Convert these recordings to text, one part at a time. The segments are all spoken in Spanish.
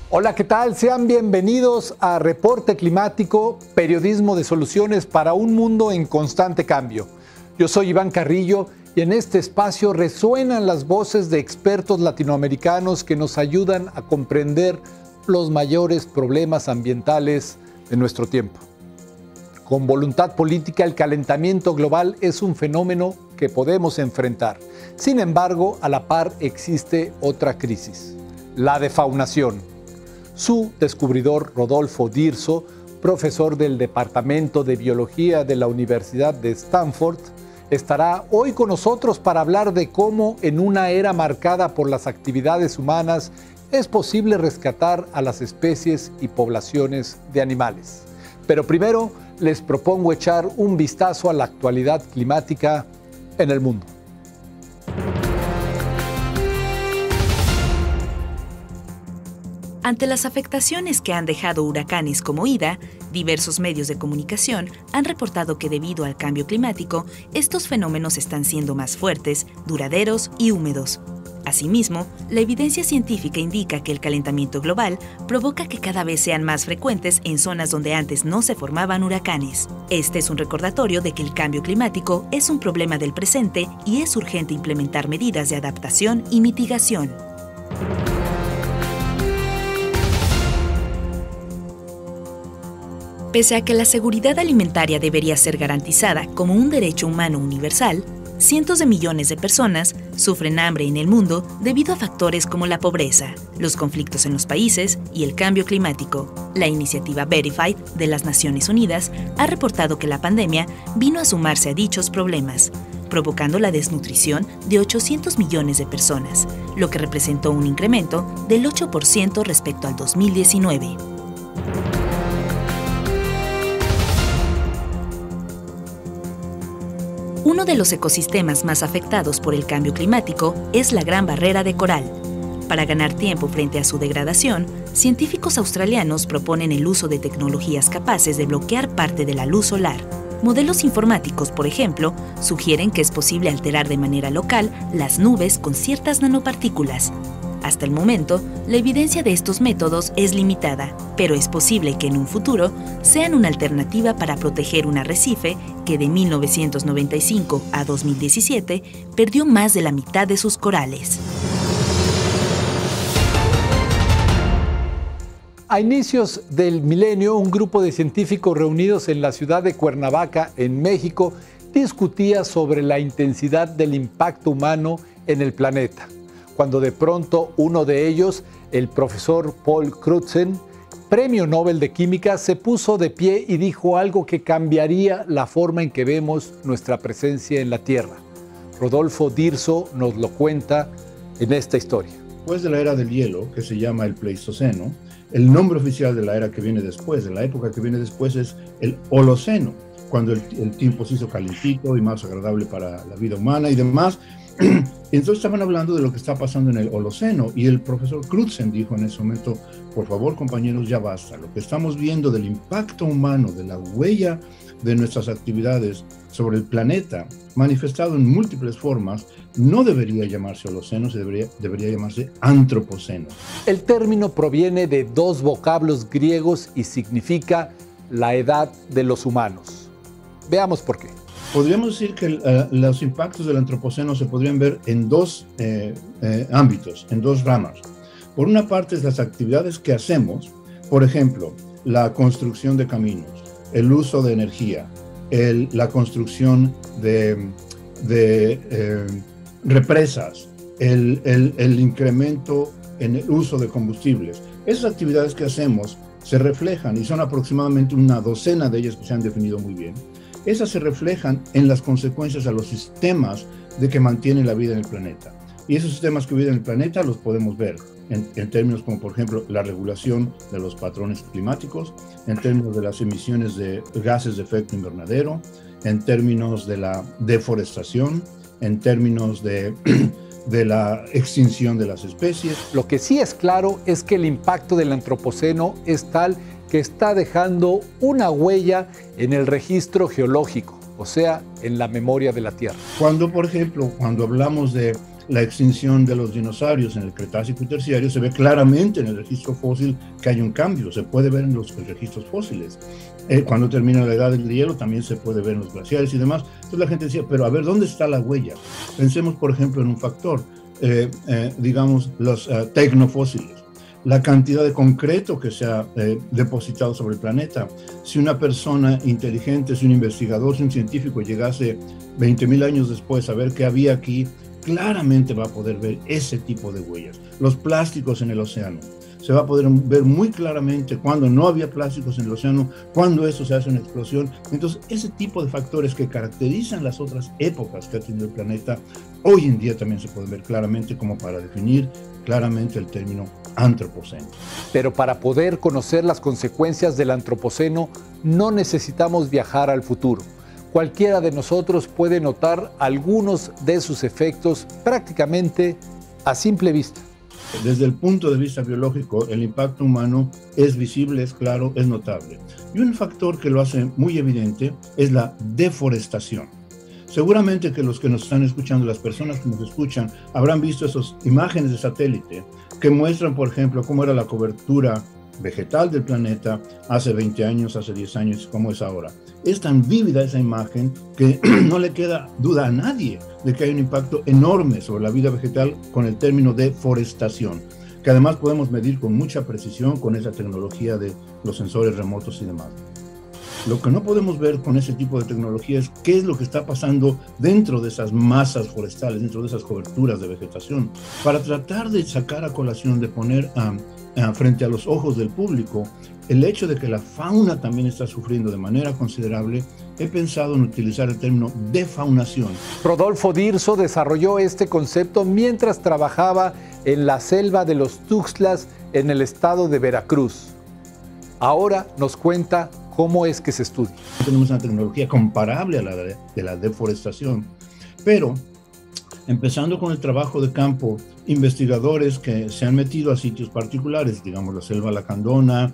Hola, ¿qué tal? Sean bienvenidos a Reporte Climático, periodismo de soluciones para un mundo en constante cambio. Yo soy Iván Carrillo y en este espacio resuenan las voces de expertos latinoamericanos que nos ayudan a comprender los mayores problemas ambientales de nuestro tiempo. Con voluntad política, el calentamiento global es un fenómeno que podemos enfrentar. Sin embargo, a la par existe otra crisis, la defaunación. Su descubridor, Rodolfo Dirso, profesor del Departamento de Biología de la Universidad de Stanford, estará hoy con nosotros para hablar de cómo en una era marcada por las actividades humanas es posible rescatar a las especies y poblaciones de animales. Pero primero les propongo echar un vistazo a la actualidad climática en el mundo. Ante las afectaciones que han dejado huracanes como Ida, diversos medios de comunicación han reportado que debido al cambio climático, estos fenómenos están siendo más fuertes, duraderos y húmedos. Asimismo, la evidencia científica indica que el calentamiento global provoca que cada vez sean más frecuentes en zonas donde antes no se formaban huracanes. Este es un recordatorio de que el cambio climático es un problema del presente y es urgente implementar medidas de adaptación y mitigación. Pese a que la seguridad alimentaria debería ser garantizada como un derecho humano universal, cientos de millones de personas sufren hambre en el mundo debido a factores como la pobreza, los conflictos en los países y el cambio climático. La iniciativa Verified de las Naciones Unidas ha reportado que la pandemia vino a sumarse a dichos problemas, provocando la desnutrición de 800 millones de personas, lo que representó un incremento del 8% respecto al 2019. Uno de los ecosistemas más afectados por el cambio climático es la Gran Barrera de Coral. Para ganar tiempo frente a su degradación, científicos australianos proponen el uso de tecnologías capaces de bloquear parte de la luz solar. Modelos informáticos, por ejemplo, sugieren que es posible alterar de manera local las nubes con ciertas nanopartículas. Hasta el momento, la evidencia de estos métodos es limitada, pero es posible que en un futuro sean una alternativa para proteger un arrecife que de 1995 a 2017 perdió más de la mitad de sus corales. A inicios del milenio, un grupo de científicos reunidos en la ciudad de Cuernavaca, en México, discutía sobre la intensidad del impacto humano en el planeta, cuando de pronto uno de ellos, el profesor Paul Crutzen, Premio Nobel de Química, se puso de pie y dijo algo que cambiaría la forma en que vemos nuestra presencia en la Tierra. Rodolfo Dirso nos lo cuenta en esta historia. Después de la era del hielo, que se llama el Pleistoceno, el nombre oficial de la era que viene después, de la época que viene después, es el Holoceno, cuando el tiempo se hizo calentito y más agradable para la vida humana y demás. Entonces estaban hablando de lo que está pasando en el Holoceno y el profesor Crutzen dijo en ese momento: por favor, compañeros, ya basta. Lo que estamos viendo del impacto humano, de la huella de nuestras actividades sobre el planeta, manifestado en múltiples formas, no debería llamarse Holoceno, debería llamarse Antropoceno. El término proviene de dos vocablos griegos y significa la edad de los humanos. Veamos por qué. Podríamos decir que los impactos del Antropoceno se podrían ver en dos ámbitos, en dos ramas. Por una parte, es las actividades que hacemos, por ejemplo, la construcción de caminos, el uso de energía, la construcción de represas, el incremento en el uso de combustibles. Esas actividades que hacemos se reflejan, y son aproximadamente una docena de ellas que se han definido muy bien. Esas se reflejan en las consecuencias a los sistemas de que mantienen la vida en el planeta. Y esos sistemas que viven en el planeta los podemos ver en términos como, por ejemplo, la regulación de los patrones climáticos, en términos de las emisiones de gases de efecto invernadero, en términos de la deforestación, en términos de la extinción de las especies. Lo que sí es claro es que el impacto del Antropoceno es tal que está dejando una huella en el registro geológico, o sea, en la memoria de la Tierra. Cuando, por ejemplo, cuando hablamos de la extinción de los dinosaurios en el Cretácico y Terciario, se ve claramente en el registro fósil que hay un cambio, se puede ver en los registros fósiles. Cuando termina la edad del hielo también se puede ver en los glaciares y demás. Entonces la gente decía, pero a ver, ¿dónde está la huella? Pensemos, por ejemplo, en un factor, digamos, los tecnofósiles. La cantidad de concreto que se ha depositado sobre el planeta. Si una persona inteligente, si un investigador, si un científico llegase 20.000 años después a ver qué había aquí, claramente va a poder ver ese tipo de huellas. Los plásticos en el océano. Se va a poder ver muy claramente cuando no había plásticos en el océano, cuando eso se hace una explosión. Entonces, ese tipo de factores que caracterizan las otras épocas que ha tenido el planeta, hoy en día también se pueden ver claramente como para definir claramente el término antropoceno. Pero para poder conocer las consecuencias del antropoceno, no necesitamos viajar al futuro. Cualquiera de nosotros puede notar algunos de sus efectos prácticamente a simple vista. Desde el punto de vista biológico, el impacto humano es visible, es claro, es notable. Y un factor que lo hace muy evidente es la deforestación. Seguramente que los que nos están escuchando, las personas que nos escuchan, habrán visto esas imágenes de satélite que muestran, por ejemplo, cómo era la cobertura vegetal del planeta hace 20 años, hace 10 años, como es ahora. Es tan vívida esa imagen que no le queda duda a nadie de que hay un impacto enorme sobre la vida vegetal con el término deforestación, que además podemos medir con mucha precisión con esa tecnología de los sensores remotos y demás. Lo que no podemos ver con ese tipo de tecnología es qué es lo que está pasando dentro de esas masas forestales, dentro de esas coberturas de vegetación, para tratar de sacar a colación, de poner frente a los ojos del público el hecho de que la fauna también está sufriendo de manera considerable. He pensado en utilizar el término defaunación. Rodolfo Dirso desarrolló este concepto mientras trabajaba en la selva de los Tuxtlas en el estado de Veracruz. Ahora nos cuenta cómo es que se estudia. Tenemos una tecnología comparable a la de la deforestación, pero empezando con el trabajo de campo, investigadores que se han metido a sitios particulares, digamos la selva lacandona,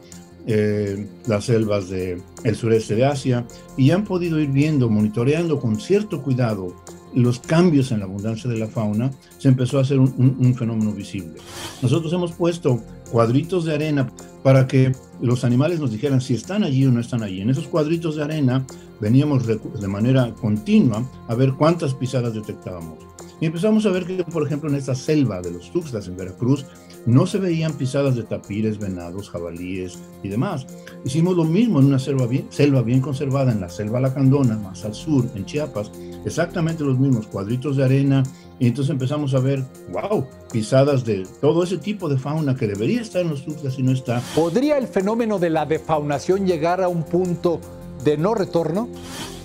las selvas del sureste de Asia, y han podido ir viendo, monitoreando con cierto cuidado los cambios en la abundancia de la fauna, se empezó a hacer un fenómeno visible. Nosotros hemos puesto cuadritos de arena para que los animales nos dijeran si están allí o no están allí. En esos cuadritos de arena veníamos de manera continua a ver cuántas pisadas detectábamos. Y empezamos a ver que, por ejemplo, en esta selva de los Tuxtlas en Veracruz, no se veían pisadas de tapires, venados, jabalíes y demás. Hicimos lo mismo en una selva bien conservada, en la selva lacandona, más al sur, en Chiapas, exactamente los mismos cuadritos de arena, y entonces empezamos a ver, wow, pisadas de todo ese tipo de fauna que debería estar en los Tuxtlas y no está. ¿Podría el fenómeno de la defaunación llegar a un punto de no retorno?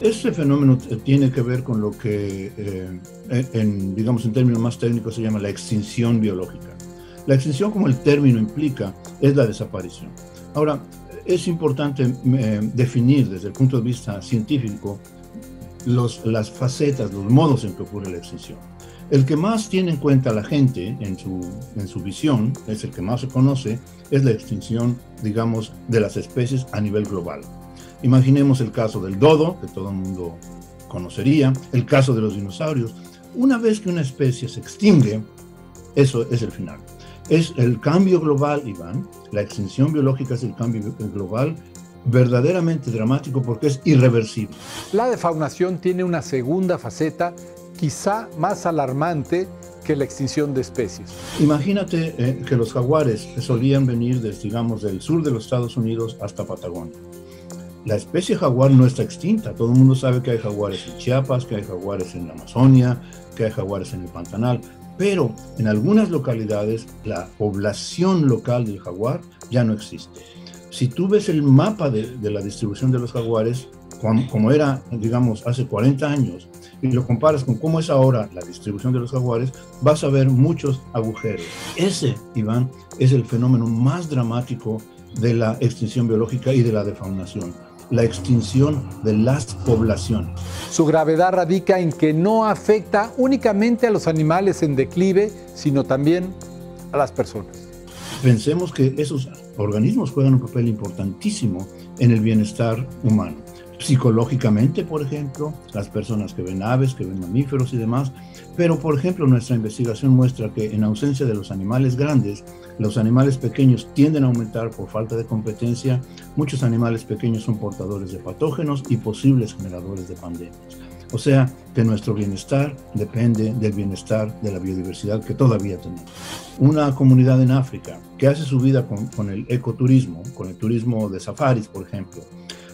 Este fenómeno tiene que ver con lo que, digamos en términos más técnicos, se llama la extinción biológica. La extinción, como el término implica, es la desaparición. Ahora, es importante definir desde el punto de vista científico las facetas, los modos en que ocurre la extinción. El que más tiene en cuenta la gente en su visión, es el que más se conoce, es la extinción, digamos, de las especies a nivel global. Imaginemos el caso del dodo, que todo el mundo conocería, el caso de los dinosaurios. Una vez que una especie se extingue, eso es el final. Es el cambio global, Iván, la extinción biológica es el cambio global verdaderamente dramático porque es irreversible. La defaunación tiene una segunda faceta, quizá más alarmante que la extinción de especies. Imagínate que los jaguares solían venir desde, digamos, del sur de los Estados Unidos hasta Patagonia. La especie jaguar no está extinta. Todo el mundo sabe que hay jaguares en Chiapas, que hay jaguares en la Amazonia, que hay jaguares en el Pantanal, pero en algunas localidades la población local del jaguar ya no existe. Si tú ves el mapa de la distribución de los jaguares, como era, digamos, hace 40 años, y lo comparas con cómo es ahora la distribución de los jaguares, vas a ver muchos agujeros. Ese, Iván, es el fenómeno más dramático de la extinción biológica y de la defaunación, la extinción de las poblaciones. Su gravedad radica en que no afecta únicamente a los animales en declive, sino también a las personas. Pensemos que esos organismos juegan un papel importantísimo en el bienestar humano. psicológicamente, por ejemplo, las personas que ven aves, que ven mamíferos y demás. Pero, por ejemplo, nuestra investigación muestra que en ausencia de los animales grandes, los animales pequeños tienden a aumentar por falta de competencia. Muchos animales pequeños son portadores de patógenos y posibles generadores de pandemias. O sea, que nuestro bienestar depende del bienestar de la biodiversidad que todavía tenemos. Una comunidad en África que hace su vida con el ecoturismo, con el turismo de safaris, por ejemplo.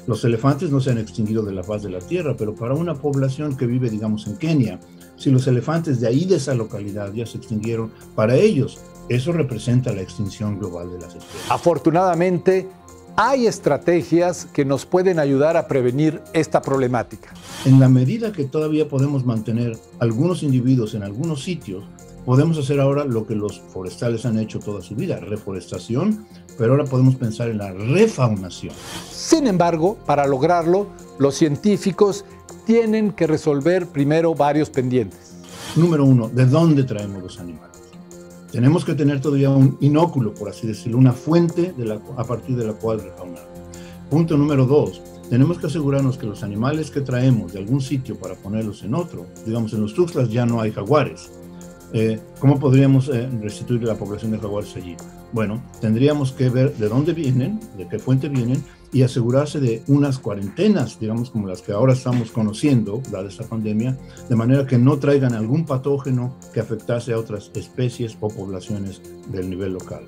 Los elefantes no se han extinguido de la faz de la tierra, pero para una población que vive, digamos, en Kenia, si los elefantes de ahí, de esa localidad, ya se extinguieron, para ellos eso representa la extinción global de las especies. Afortunadamente, hay estrategias que nos pueden ayudar a prevenir esta problemática. En la medida que todavía podemos mantener algunos individuos en algunos sitios, podemos hacer ahora lo que los forestales han hecho toda su vida, reforestación, pero ahora podemos pensar en la refaunación. Sin embargo, para lograrlo, los científicos tienen que resolver primero varios pendientes. Número uno, ¿de dónde traemos los animales? Tenemos que tener todavía un inóculo, por así decirlo, una fuente a partir de la cual refaunar. Punto número dos, tenemos que asegurarnos que los animales que traemos de algún sitio para ponerlos en otro, digamos en los Tuxtlas ya no hay jaguares. ¿Cómo podríamos restituir la población de jaguares allí? Bueno, tendríamos que ver de dónde vienen, de qué fuente vienen, y asegurarse de unas cuarentenas, digamos como las que ahora estamos conociendo, dada esta pandemia, de manera que no traigan algún patógeno que afectase a otras especies o poblaciones del nivel local.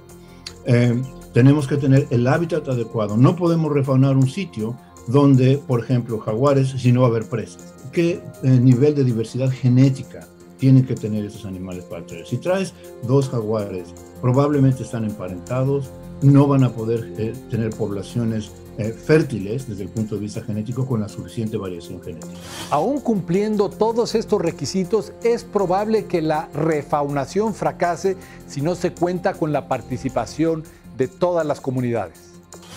Tenemos que tener el hábitat adecuado. No podemos refaunar un sitio donde, por ejemplo, jaguares, si no va a haber presas. ¿Qué nivel de diversidad genética tienen que tener esos animales para traer? Si traes 2 jaguares, probablemente están emparentados, no van a poder tener poblaciones fértiles desde el punto de vista genético con la suficiente variación genética. Aún cumpliendo todos estos requisitos, es probable que la refaunación fracase si no se cuenta con la participación de todas las comunidades.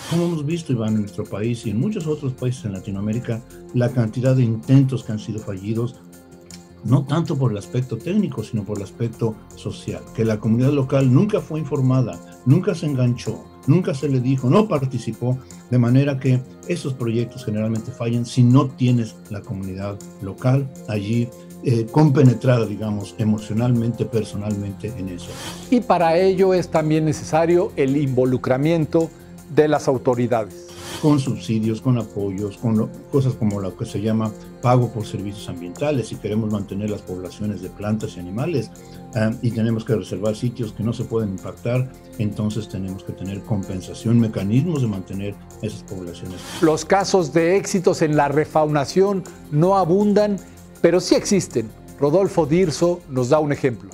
Como hemos visto, Iván, en nuestro país y en muchos otros países en Latinoamérica, la cantidad de intentos que han sido fallidos, no tanto por el aspecto técnico, sino por el aspecto social, que la comunidad local nunca fue informada, nunca se enganchó, nunca se le dijo, no participó, de manera que esos proyectos generalmente fallan si no tienes la comunidad local allí compenetrada, digamos, emocionalmente, personalmente en eso. Y para ello es también necesario el involucramiento de las autoridades. Con subsidios, con apoyos, cosas como lo que se llama pago por servicios ambientales. Si queremos mantener las poblaciones de plantas y animales y tenemos que reservar sitios que no se pueden impactar, entonces tenemos que tener compensación, mecanismos de mantener esas poblaciones. Los casos de éxitos en la refaunación no abundan, pero sí existen. Rodolfo Dirso nos da un ejemplo.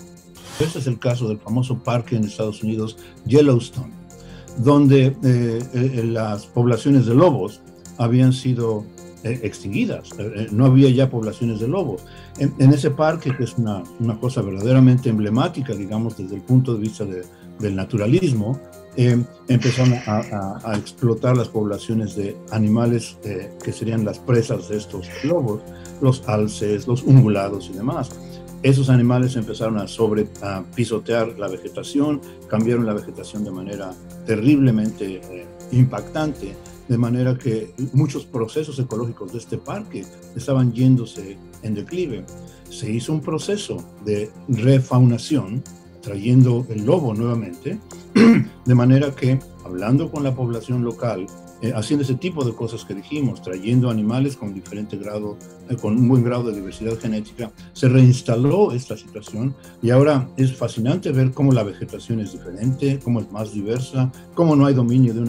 Este es el caso del famoso parque en Estados Unidos, Yellowstone, donde las poblaciones de lobos habían sido extinguidas, no había ya poblaciones de lobos. En ese parque, que es una cosa verdaderamente emblemática, digamos, desde el punto de vista del naturalismo, empezaron a explotar las poblaciones de animales que serían las presas de estos lobos, los alces, los ungulados y demás. Esos animales empezaron a pisotear la vegetación, cambiaron la vegetación de manera terriblemente impactante, de manera que muchos procesos ecológicos de este parque estaban yéndose en declive. Se hizo un proceso de refaunación, trayendo el lobo nuevamente, de manera que, hablando con la población local, haciendo ese tipo de cosas que dijimos, trayendo animales con diferente grado, con un buen grado de diversidad genética, se reinstaló esta situación y ahora es fascinante ver cómo la vegetación es diferente, cómo es más diversa, cómo no hay dominio de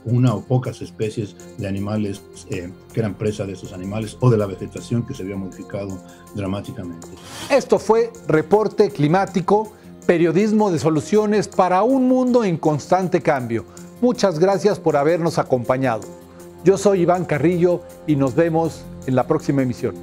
una o pocas especies de animales que eran presa de esos animales o de la vegetación que se había modificado dramáticamente. Esto fue Reporte Climático, periodismo de soluciones para un mundo en constante cambio. Muchas gracias por habernos acompañado. Yo soy Iván Carrillo y nos vemos en la próxima emisión.